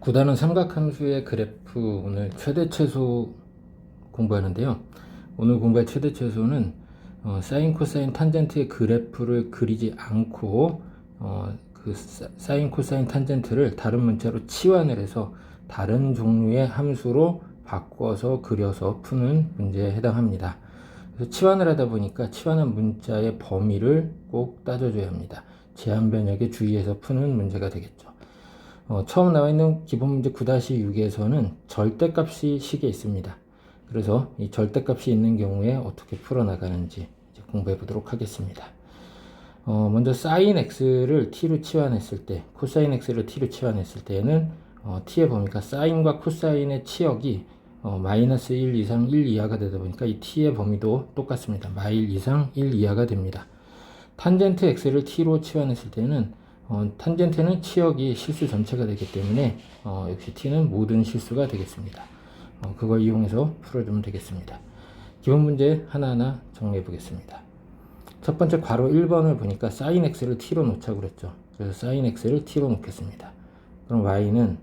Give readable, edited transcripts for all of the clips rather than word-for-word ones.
구다는 삼각함수의 그래프 오늘 최대 최소 공부하는데요. 오늘 공부할 최대 최소는 사인, 코사인, 탄젠트의 그래프를 그리지 않고 그 사인, 코사인, 탄젠트를 다른 문자로 치환을 해서 다른 종류의 함수로 바꿔서 그려서 푸는 문제에 해당합니다. 그래서 치환을 하다 보니까 치환한 문자의 범위를 꼭 따져줘야 합니다. 제한 변역에 주의해서 푸는 문제가 되겠죠. 처음 나와 있는 기본 문제 9-6에서는 절대값이 식에 있습니다. 그래서 이 절대값이 있는 경우에 어떻게 풀어나가는지 공부해 보도록 하겠습니다. 먼저 sin x를 t로 치환했을 때, 코사인 x를 t로 치환했을 때에는 t의 범위가 사인과 코사인의 치역이 마이너스 1 이상 1 이하가 되다 보니까 이 t의 범위도 똑같습니다. 마일 이상 1 이하가 됩니다. 탄젠트 x를 t로 치환했을 때는 탄젠트는 치역이 실수 전체가 되기 때문에 역시 t는 모든 실수가 되겠습니다. 그걸 이용해서 풀어주면 되겠습니다. 기본 문제 하나하나 정리해 보겠습니다. 첫 번째 괄호 1번을 보니까 sin x를 t로 놓자고 그랬죠. 그래서 sin x를 t로 놓겠습니다. 그럼 y는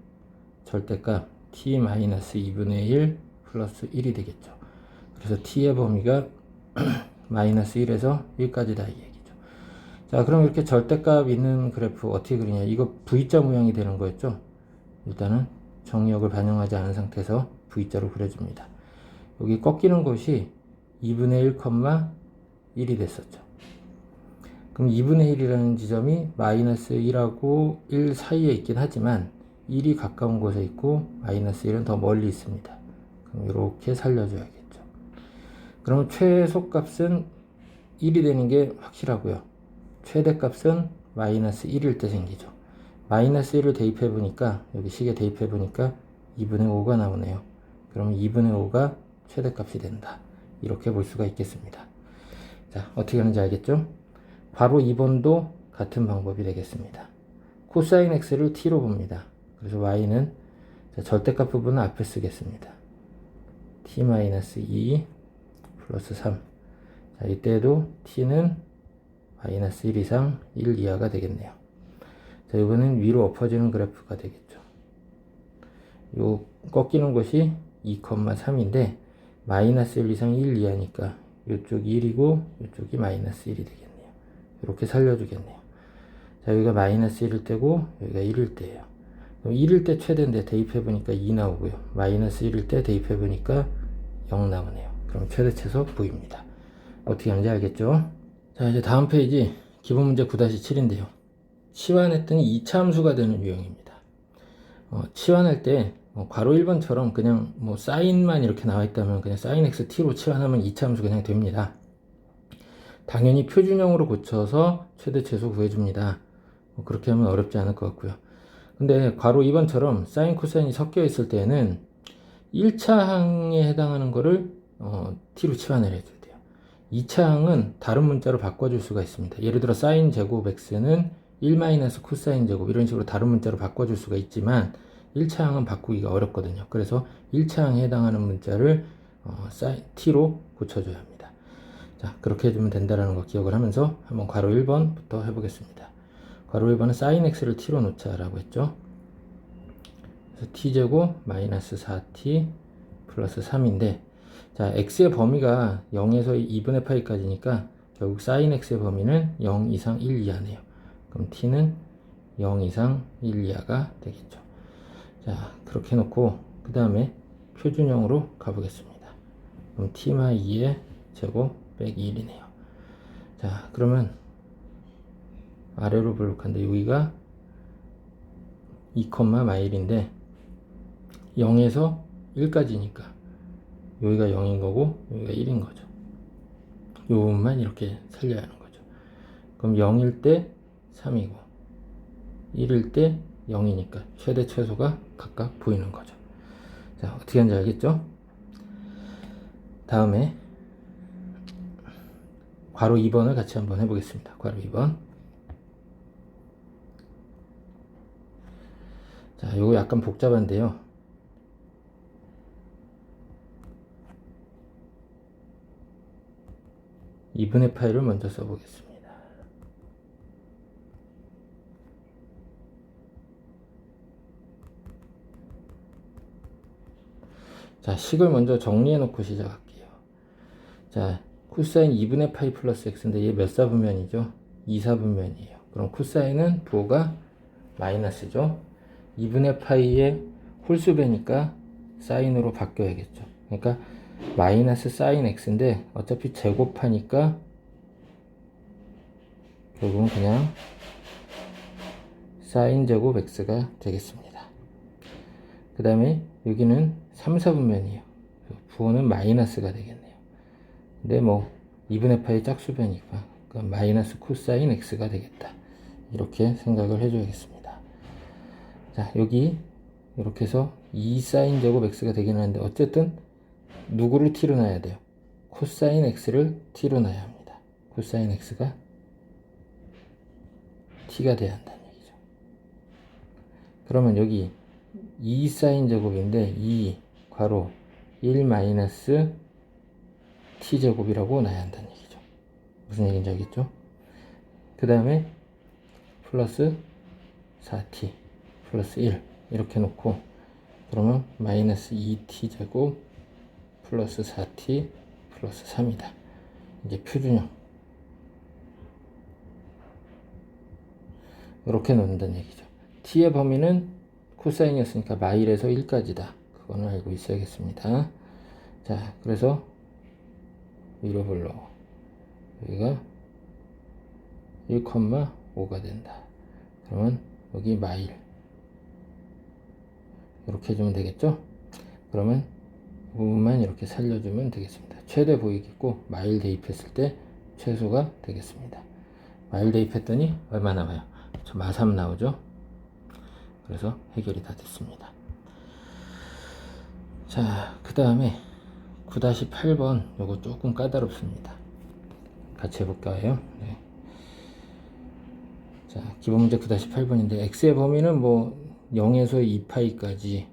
절대값 t-2분의 1 플러스 1이 되겠죠. 그래서 t의 범위가 마이너스 1에서 1까지다 이 얘기죠. 자, 그럼 이렇게 절대값 있는 그래프 어떻게 그리냐. 이거 V자 모양이 되는 거였죠. 일단은 정의역을 반영하지 않은 상태에서 V자로 그려줍니다. 여기 꺾이는 곳이 2분의 1, 1이 됐었죠. 그럼 2분의 1이라는 지점이 마이너스 1하고 1 사이에 있긴 하지만 1이 가까운 곳에 있고 마이너스 1은 더 멀리 있습니다. 그럼 이렇게 살려줘야겠죠. 그러면 최소값은 1이 되는 게 확실하고요. 최대값은 마이너스 1일 때 생기죠. 마이너스 1을 대입해 보니까 여기 식에 대입해 보니까 2분의 5가 나오네요. 그러면 2분의 5가 최대값이 된다. 이렇게 볼 수가 있겠습니다. 자, 어떻게 하는지 알겠죠? 바로 2번도 같은 방법이 되겠습니다. 코사인 x를 t로 봅니다. 그래서 y는 절대값 부분은 앞에 쓰겠습니다. t-2 플러스 3. 자, 이때도 t는 마이너스 1 이상 1 이하가 되겠네요. 자, 이번엔 위로 엎어지는 그래프가 되겠죠. 요 꺾이는 곳이 2,3인데 마이너스 1 이상 1 이하니까 이쪽이 1이고 이쪽이 마이너스 1이 되겠네요. 이렇게 살려주겠네요. 자, 여기가 마이너스 1일 때고 여기가 1일 때예요. 그럼 1일 때 최대인데 대입해 보니까 2 나오고요. 마이너스 1일 때 대입해 보니까 0 나오네요. 그럼 최대 최소 V입니다. 어떻게 하는지 알겠죠? 자, 이제 다음 페이지 기본 문제 9-7인데요. 치환했더니 2차 함수가 되는 유형입니다. 치환할 때 괄호 1번처럼 그냥 뭐 사인만 이렇게 나와 있다면 그냥 sin x t로 치환하면 2차 함수 그냥 됩니다. 당연히 표준형으로 고쳐서 최대 최소 구해줍니다. 그렇게 하면 어렵지 않을 것 같고요. 근데 괄호 2번처럼 사인 코사인이 섞여 있을 때는 1차 항에 해당하는 거를 t로 치환을 해줘야 돼요. 2차 항은 다른 문자로 바꿔줄 수가 있습니다. 예를 들어 사인 제곱 x는 1 마이너스 코사인 제곱 이런 식으로 다른 문자로 바꿔줄 수가 있지만 1차 항은 바꾸기가 어렵거든요. 그래서 1차 항에 해당하는 문자를 t로 고쳐줘야 합니다. 자, 그렇게 해주면 된다는 거 기억을 하면서 한번 괄호 1번부터 해보겠습니다. 괄호 1번은 sin x를 t로 놓자라고 했죠. 그래서 t제곱 마이너스 4t 플러스 3인데 자, x의 범위가 0에서 2분의 파이까지니까 결국 sin x의 범위는 0 이상 1 이하네요. 그럼 t는 0 이상 1 이하가 되겠죠. 자, 그렇게 해놓고 그 다음에 표준형으로 가보겠습니다. 그럼 t-2의 제곱 빼기 1이네요. 자, 그러면 아래로 블록한데 여기가 2, 마일인데 0에서 1까지니까 여기가 0인 거고 여기가 1인 거죠. 요 부분만 이렇게 살려야 하는 거죠. 그럼 0일 때 3이고 1일 때 0이니까 최대 최소가 각각 보이는 거죠. 자, 어떻게 하는지 알겠죠? 다음에 괄호 2번을 같이 한번 해보겠습니다. 괄호 2번. 자, 요거 약간 복잡한데요. (2분의 파이를) 먼저 써보겠습니다. 자, 식을 먼저 정리해 놓고 시작할게요. 자, 코사인 2분의 파이 플러스 x인데 얘 몇 사분면이죠? 2사분면이에요. 그럼 코사인은 부호가 마이너스죠. 2분의 파이의 홀수배니까 사인으로 바뀌어야겠죠. 그러니까 마이너스 사인 x인데 어차피 제곱하니까 결국은 그냥 사인 제곱 x가 되겠습니다. 그 다음에 여기는 3, 4분면이에요. 부호는 마이너스가 되겠네요. 근데 뭐 2분의 파이 짝수배니까 그러니까 마이너스 코사인 x가 되겠다. 이렇게 생각을 해줘야겠습니다. 자, 여기 이렇게 해서 2사인 제곱 x가 되긴 하는데 어쨌든 누구를 t로 놔야 돼요? 코사인 x를 t로 놔야 합니다. 코사인 x가 t가 돼야 한다는 얘기죠. 그러면 여기 2사인 제곱인데 2 괄호 1 마이너스 t제곱이라고 놔야 한다는 얘기죠. 무슨 얘기인지 알겠죠? 그 다음에 플러스 4t 플러스 1 이렇게 놓고 그러면 마이너스 2t제곱 플러스 4t 플러스 3이다. 이제 표준형 이렇게 놓는다는 얘기죠. t의 범위는 코사인이었으니까 마일에서 1까지다. 그거는 알고 있어야겠습니다. 자, 그래서 위로 불러 여기가 1,5가 된다. 그러면 여기 마일 이렇게 해주면 되겠죠? 그러면 이 부분만 이렇게 살려주면 되겠습니다. 최대 보이겠고 마일 대입했을 때 최소가 되겠습니다. 마일 대입했더니 얼마 나와요? 저 마3 나오죠? 그래서 해결이 다 됐습니다. 자, 그 다음에 9-8번 요거 조금 까다롭습니다. 같이 해볼까요? 네. 자, 기본 문제 9-8번인데 x의 범위는 뭐 0에서 2파이까지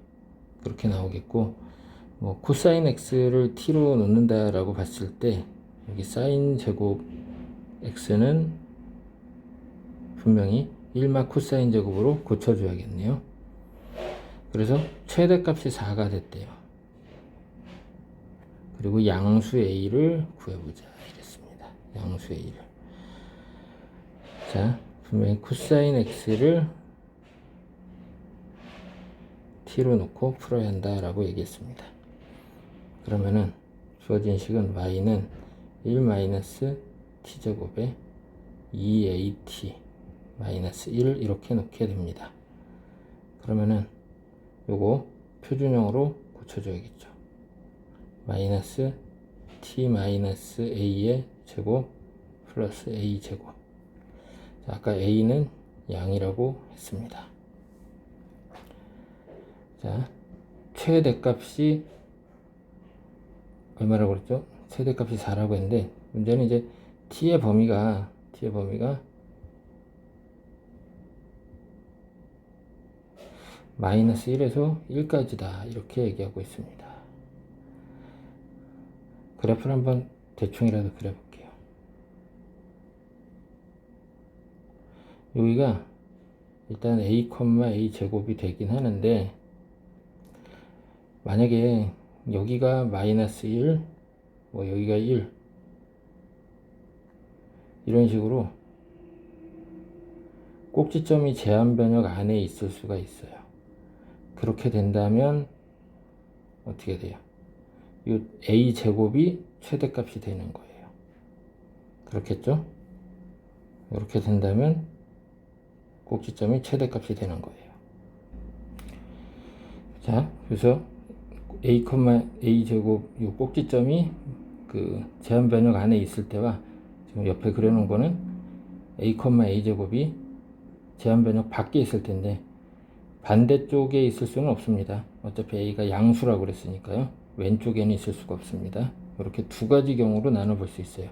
그렇게 나오겠고 뭐 코사인 x를 t로 놓는다 라고 봤을 때 여기 사인 제곱 x는 분명히 1마 코사인 제곱으로 고쳐줘야겠네요. 그래서 최대값이 4가 됐대요. 그리고 양수 a를 구해보자 이랬습니다. 양수 a를. 자, 분명히 코사인 x를 t로 놓고 풀어야 한다 라고 얘기했습니다. 그러면은 주어진 식은 y는 1 마이너스 t제곱에 2at 마이너스 1을 이렇게 놓게 됩니다. 그러면은 요거 표준형으로 고쳐줘야겠죠. 마이너스 t 마이너스 a의 제곱 플러스 a 제곱. 자, 아까 a는 양이라고 했습니다. 자, 최대값이 얼마라고 그랬죠? 최대값이 4라고 했는데 문제는 이제 t의 범위가 마이너스 1에서 1까지다 이렇게 얘기하고 있습니다. 그래프를 한번 대충이라도 그려볼게요. 여기가 일단 a, a 제곱이 되긴 하는데 만약에 여기가 마이너스 1, 뭐 여기가 1 이런 식으로 꼭지점이 제한 변역 안에 있을 수가 있어요. 그렇게 된다면 어떻게 돼요? 이 a 제곱이 최대값이 되는 거예요. 그렇겠죠? 이렇게 된다면 꼭지점이 최대값이 되는 거예요. 자, 그래서 a, a 제곱 이 꼭지점이 그 제한 변역 안에 있을 때와 지금 옆에 그려놓은 거는 a, a 제곱이 제한 변역 밖에 있을 텐데 반대쪽에 있을 수는 없습니다. 어차피 a가 양수라고 그랬으니까요. 왼쪽에는 있을 수가 없습니다. 이렇게 두 가지 경우로 나눠볼 수 있어요.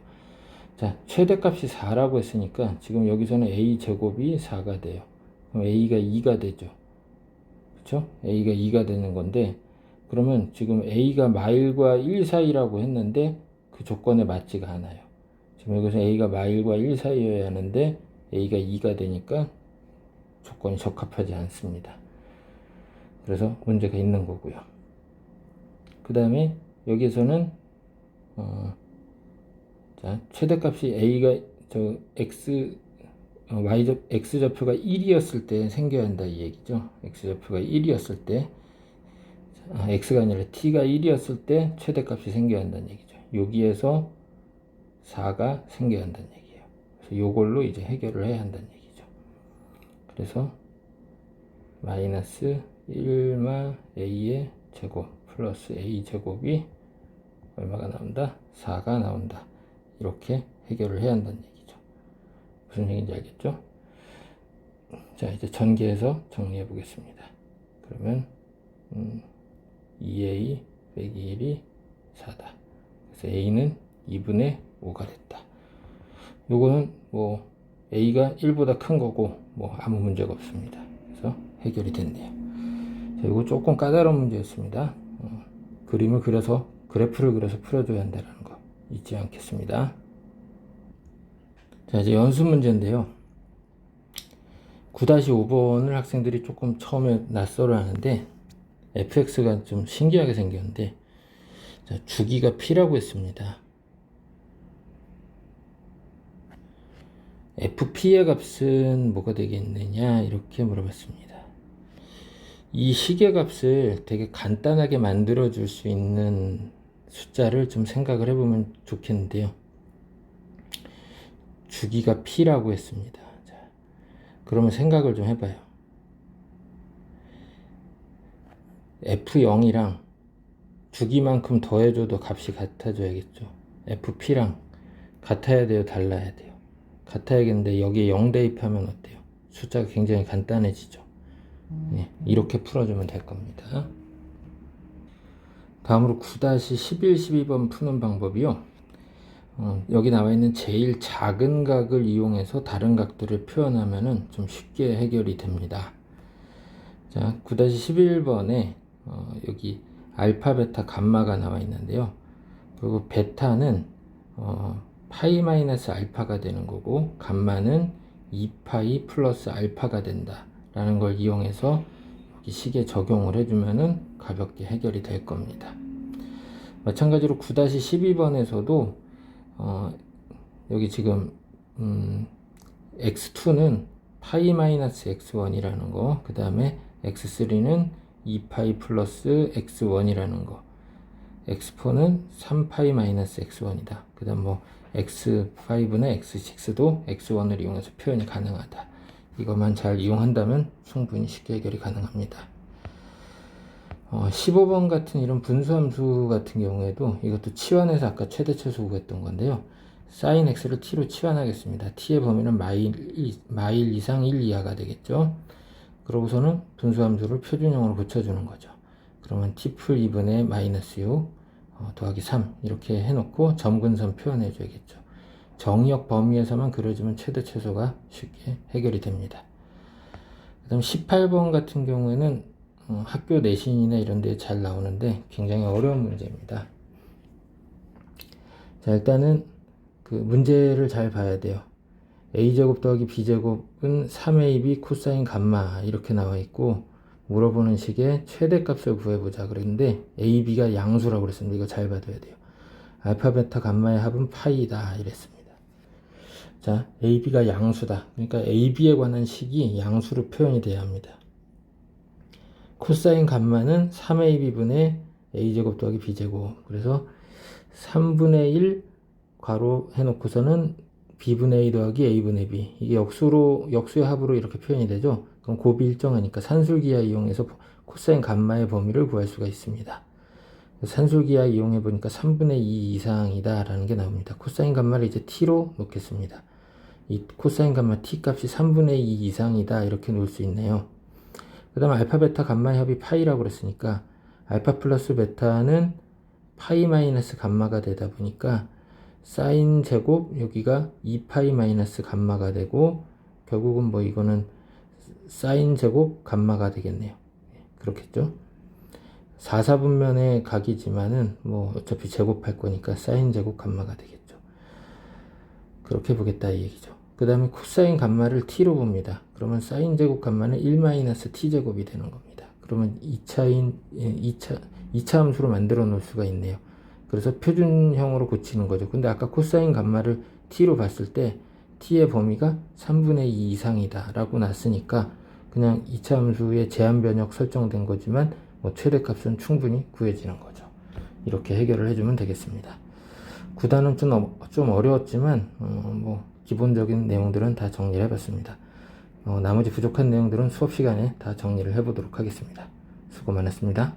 자, 최대값이 4라고 했으니까 지금 여기서는 a 제곱이 4가 돼요. 그럼 a가 2가 되죠. 그렇죠? a가 2가 되는 건데 그러면 지금 a가 마일과 1 사이라고 했는데 그 조건에 맞지가 않아요. 지금 여기서 a가 마일과 1 사이여야 하는데 a가 2가 되니까 조건이 적합하지 않습니다. 그래서 문제가 있는 거고요. 그 다음에 여기에서는 자, 최대값이 a가 x좌표가 1이었을 때 생겨야 한다 이 얘기죠. x좌표가 1이었을 때 x가 아니라 t가 1이었을 때 최대값이 생겨야 한다는 얘기죠. 여기에서 4가 생겨야 한다는 얘기예요. 그래서 이걸로 이제 해결을 해야 한다는 얘기죠. 그래서 마이너스 1마 a의 제곱 플러스 a 제곱이 얼마가 나온다? 4가 나온다. 이렇게 해결을 해야 한다는 얘기죠. 무슨 얘기인지 알겠죠? 자, 이제 전개해서 정리해 보겠습니다. 그러면 2a 빼기 1이 4다. 그래서 a는 2분의 5가 됐다. 요거는 뭐 a가 1보다 큰 거고 뭐 아무 문제가 없습니다. 그래서 해결이 됐네요. 자, 이거 조금 까다로운 문제였습니다. 그림을 그려서 그래프를 그려서 풀어줘야 한다는 거 잊지 않겠습니다. 자, 이제 연습 문제인데요. 9-5번을 학생들이 조금 처음에 낯설어 하는데 fx가 좀 신기하게 생겼는데, 자, 주기가 p라고 했습니다. fp의 값은 뭐가 되겠느냐 이렇게 물어봤습니다. 이 식의 값을 되게 간단하게 만들어 줄 수 있는 숫자를 좀 생각을 해보면 좋겠는데요. 주기가 p라고 했습니다. 자, 그러면 생각을 좀 해봐요. f0이랑 주기만큼 더해줘도 값이 같아져야겠죠. fp랑 같아야 돼요, 달라야 돼요? 같아야겠는데 여기에 0 대입하면 어때요? 숫자가 굉장히 간단해지죠. 네, 이렇게 풀어주면 될 겁니다. 다음으로 9-11, 12번 푸는 방법이요. 여기 나와 있는 제일 작은 각을 이용해서 다른 각들을 표현하면은 좀 쉽게 해결이 됩니다. 자, 9-11번에 여기 알파, 베타, 감마가 나와 있는데요. 그리고 베타는 파이 마이너스 알파가 되는 거고, 감마는 2파이 플러스 알파가 된다 라는 걸 이용해서 여기 식에 적용을 해주면은 가볍게 해결이 될 겁니다. 마찬가지로 9-12번에서도 여기 지금 x2는 파이 마이너스 x1이라는 거, 그 다음에 x3는 2파이 플러스 x1이라는 거, x4는 3파이 마이너스 x1이다. 그 다음 뭐 x5나 x6도 x1을 이용해서 표현이 가능하다. 이것만 잘 이용한다면 충분히 쉽게 해결이 가능합니다. 15번 같은 이런 분수함수 같은 경우에도 이것도 치환해서 아까 최대 최소 구했던 건데요. sin x를 t로 치환하겠습니다. t의 범위는 마일 이상 1 이하가 되겠죠. 그러고서는 분수함수를 표준형으로 붙여주는 거죠. 그러면 t 풀 2분의 마이너스 6 더하기 3 이렇게 해놓고 점근선 표현해 줘야겠죠. 정의역 범위에서만 그려주면 최대 최소가 쉽게 해결이 됩니다. 그 다음 18번 같은 경우에는 학교 내신이나 이런 데 잘 나오는데 굉장히 어려운 문제입니다. 자, 일단은 그 문제를 잘 봐야 돼요. a제곱 더하기 b제곱은 3ab 코사인 감마 이렇게 나와 있고, 물어보는 식의 최대값을 구해보자 그랬는데 ab가 양수라고 그랬습니다. 이거 잘 봐둬야 돼요. 알파, 베타, 감마의 합은 파이다 이랬습니다. 자, ab가 양수다. 그러니까 ab에 관한 식이 양수로 표현이 돼야 합니다. 코사인 감마는 3ab분의 a제곱 더하기 b제곱, 그래서 3분의 1 괄호 해놓고서는 b분의 a 더하기 a분의 b, 이게 역수의 합으로 이렇게 표현이 되죠. 그럼 곱이 일정하니까 산술기하 이용해서 코사인 감마의 범위를 구할 수가 있습니다. 산술기하 이용해 보니까 3분의 2 이상이다 라는 게 나옵니다. 코사인 감마를 이제 t로 놓겠습니다. 이 코사인 감마 t 값이 3분의 2 이상이다 이렇게 놓을 수 있네요. 그 다음 알파, 베타, 감마의 합이 파이라고 그랬으니까 알파 플러스 베타는 파이 마이너스 감마가 되다 보니까 사인 제곱 여기가 2파이 마이너스 감마가 되고, 결국은 뭐 이거는 사인 제곱 감마가 되겠네요. 그렇겠죠? 4사분면의 각이지만은 뭐 어차피 제곱할 거니까 사인 제곱 감마가 되겠죠. 그렇게 보겠다 이 얘기죠. 그 다음에 코사인 감마를 t로 봅니다. 그러면 사인 제곱 감마는 1 마이너스 t 제곱이 되는 겁니다. 그러면 2차 2차 함수로 만들어 놓을 수가 있네요. 그래서 표준형으로 고치는 거죠. 근데 아까 코사인 감마를 t로 봤을 때 t의 범위가 3분의 2 이상이다 라고 났으니까 그냥 2차 함수의 제한 변역 설정된 거지만 뭐 최대값은 충분히 구해지는 거죠. 이렇게 해결을 해주면 되겠습니다. 구단은 좀 어려웠지만 뭐 기본적인 내용들은 다 정리를 해봤습니다. 나머지 부족한 내용들은 수업 시간에 다 정리를 해보도록 하겠습니다. 수고 많았습니다.